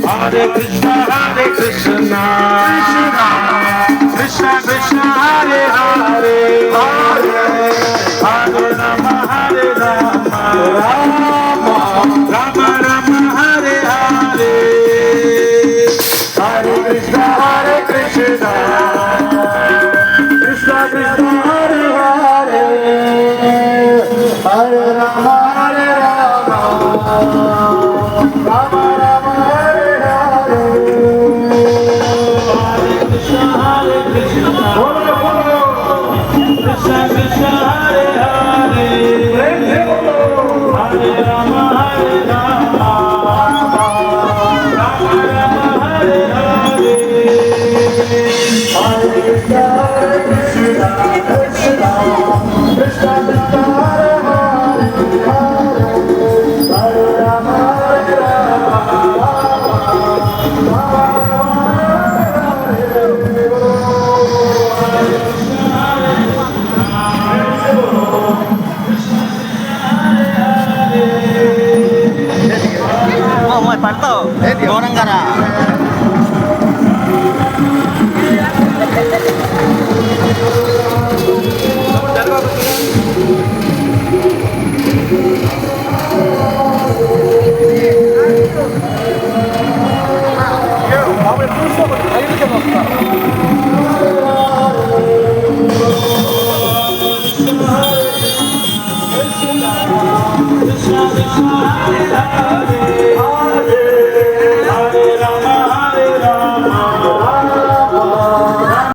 Hare Krishna, Krishna Krishna, Hare Hare, Hare Rama, Rama Rama, Hare Hare. Hare Krishna, Krishna Krishna, Hare Hare, Hare Rama, Rama Rama, Hare Hare. Hare Krishna, Krishna Krishna, Hare Hare, Hare Rama, Rama Rama, Hare Hare. Hare Krishna, Krishna Krishna, Krishna Krishna, Hare Hare, Hare Rama, mau pantau orang gara Krishna Krishna,